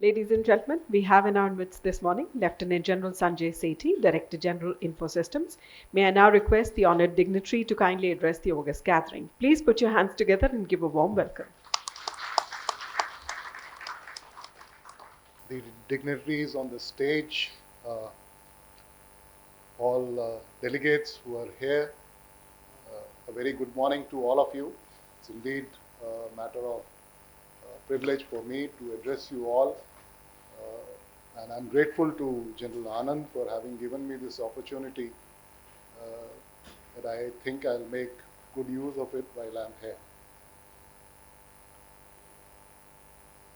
Ladies and gentlemen, we have in our midst this morning Lieutenant General Sanjay Sethi, Director General Infosystems. May I now request the honored dignitary to kindly address the august gathering. Please put your hands together and give a warm welcome. The dignitaries on the stage, all delegates who are here, a very good morning to all of you. It's indeed a matter of privilege for me to address you all. And I'm grateful to General Anand for having given me this opportunity that I think I'll make good use of it while I'm here.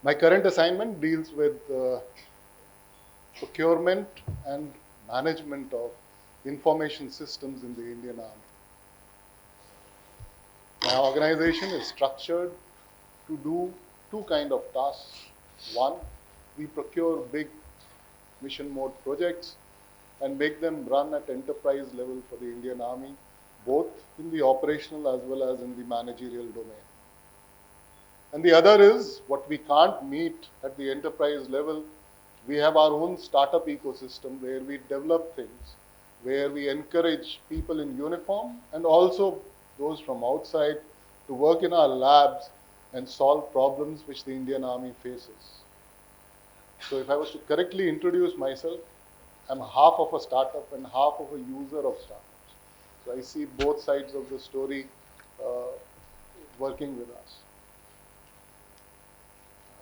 My current assignment deals with procurement and management of information systems in the Indian Army. My organization is structured to do two kinds of tasks. One, we procure big mission mode projects and make them run at enterprise level for the Indian Army, both in the operational as well as in the managerial domain. And the other is what we can't meet at the enterprise level. We have our own startup ecosystem where we develop things, where we encourage people in uniform and also those from outside to work in our labs and solve problems which the Indian Army faces. So if I was to correctly introduce myself, I'm half of a startup and half of a user of startups. So I see both sides of the story working with us.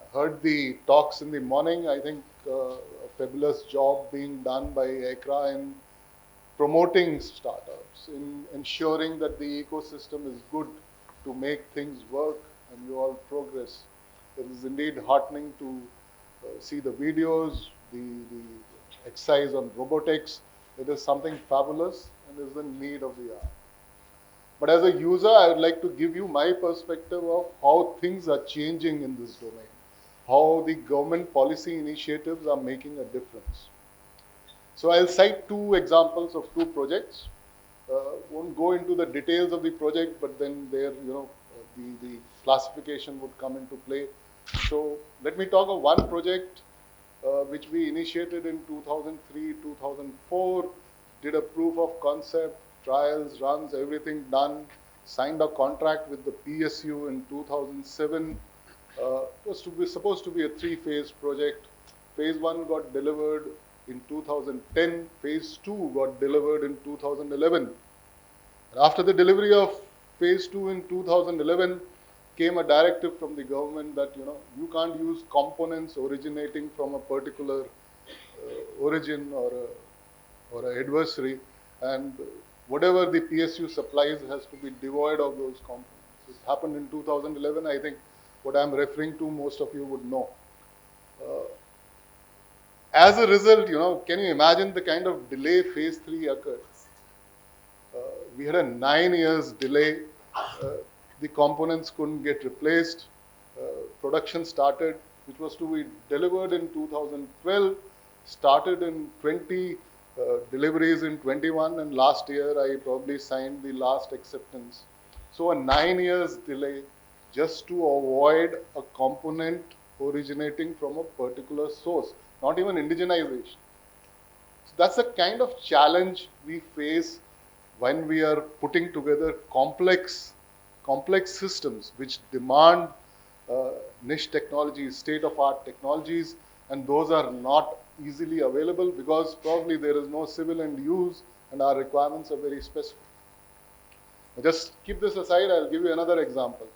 I heard the talks in the morning. I think a fabulous job being done by ECRA in promoting startups, in ensuring that the ecosystem is good to make things work and you all progress. It is indeed heartening to see the videos, the exercise on robotics. It is something fabulous and is the need of the hour. But as a user, I would like to give you my perspective of how things are changing in this domain, how the government policy initiatives are making a difference. So I'll cite two examples of two projects. Won't go into the details of the project, but then there, the classification would come into play. So let me talk of one project which we initiated in 2003, 2004, did a proof of concept, trials, runs, everything done, signed a contract with the PSU in 2007. It was supposed to be a three-phase project. Phase 1 got delivered in 2010, phase 2 got delivered in 2011. And after the delivery of phase 2 in 2011, came a directive from the government that you can't use components originating from a particular origin or an adversary, and whatever the PSU supplies has to be devoid of those components. It happened in 2011. I think what I'm referring to, most of you would know. As a result, can you imagine the kind of delay phase 3 occurred? We had a 9 years delay. The components couldn't get replaced. Production started, which was to be delivered in 2012, started in 20, deliveries in 21, and last year I probably signed the last acceptance. So a 9 years delay just to avoid a component originating from a particular source, not even indigenization. So that's the kind of challenge we face when we are putting together complex systems which demand niche technologies, state-of-art technologies, and those are not easily available because probably there is no civil end use and our requirements are very specific. Just keep this aside, I'll give you another example.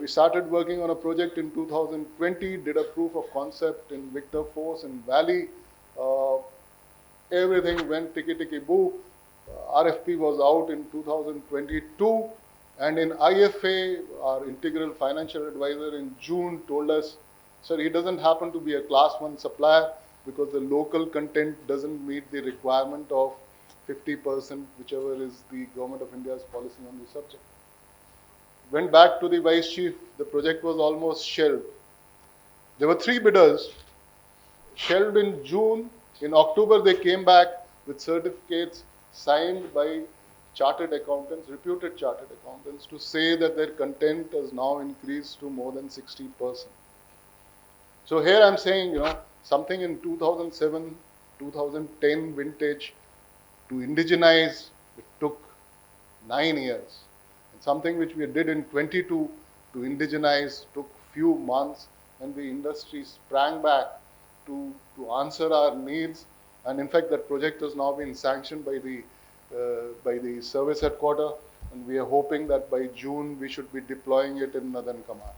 We started working on a project in 2020, did a proof of concept in Victor Force in Valley. Everything went ticky-ticky-boo. RFP was out in 2022. And in IFA, our integral financial advisor in June told us, sir, he doesn't happen to be a class 1 supplier because the local content doesn't meet the requirement of 50%, whichever is the Government of India's policy on the subject. Went back to the vice chief, the project was almost shelved. There were 3 bidders, shelved in June. In October, they came back with certificates signed by chartered accountants, reputed chartered accountants, to say that their content has now increased to more than 60%. So here I'm saying, something in 2007, 2010 vintage to indigenize, it took 9 years. And something which we did in 22 to indigenize took few months, and the industry sprang back to answer our needs. And in fact, that project has now been sanctioned by the service headquarters, and we are hoping that by June we should be deploying it in Northern Command.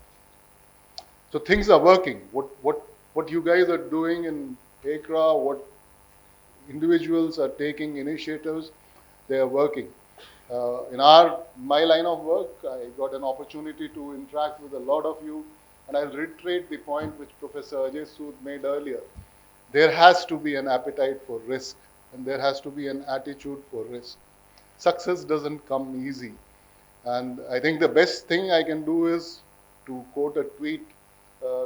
So things are working. What you guys are doing in ACRA, what individuals are taking initiatives, they are working. In my line of work, I got an opportunity to interact with a lot of you, and I'll reiterate the point which Professor Ajay Sood made earlier. There has to be an appetite for risk, and there has to be an attitude for risk. Success doesn't come easy. And I think the best thing I can do is to quote a tweet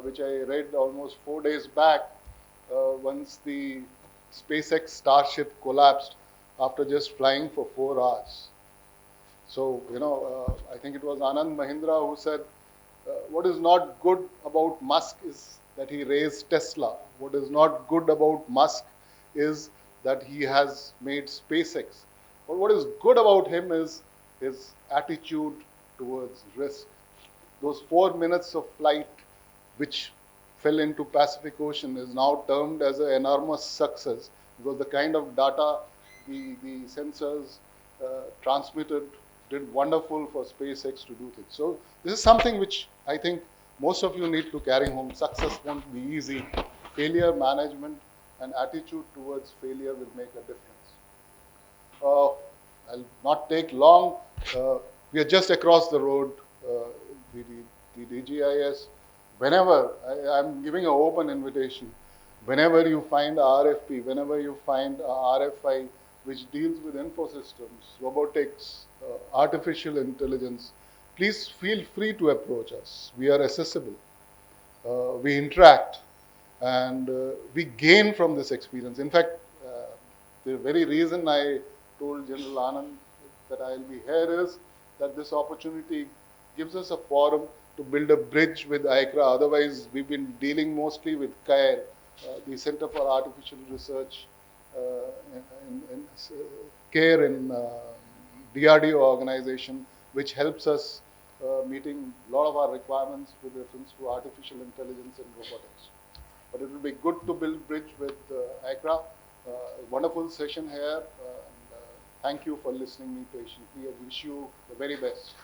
which I read almost 4 days back once the SpaceX Starship collapsed after just flying for 4 hours. So, I think it was Anand Mahindra who said, what is not good about Musk is that he raised Tesla. What is not good about Musk is that he has made SpaceX. But what is good about him is his attitude towards risk. Those 4 minutes of flight, which fell into Pacific Ocean, is now termed as an enormous success because the kind of data the sensors transmitted did wonderful for SpaceX to do things. So this is something which I think most of you need to carry home. Success won't be easy. Failure management and attitude towards failure will make a difference. I'll not take long. We are just across the road, the DGIS. Whenever, I'm giving an open invitation, whenever you find a RFP, whenever you find a RFI which deals with infosystems, robotics, artificial intelligence, please feel free to approach us. We are accessible. We interact, and we gain from this experience. In fact, the very reason I told General Anand that I'll be here is that this opportunity gives us a forum to build a bridge with ICRA. Otherwise, we've been dealing mostly with CARE, the Center for Artificial Research, CARE in DRDO organization, which helps us meeting a lot of our requirements with reference to artificial intelligence and robotics. But it will be good to build bridge with ICRA. Wonderful session here. Thank you for listening me patiently. I wish you the very best.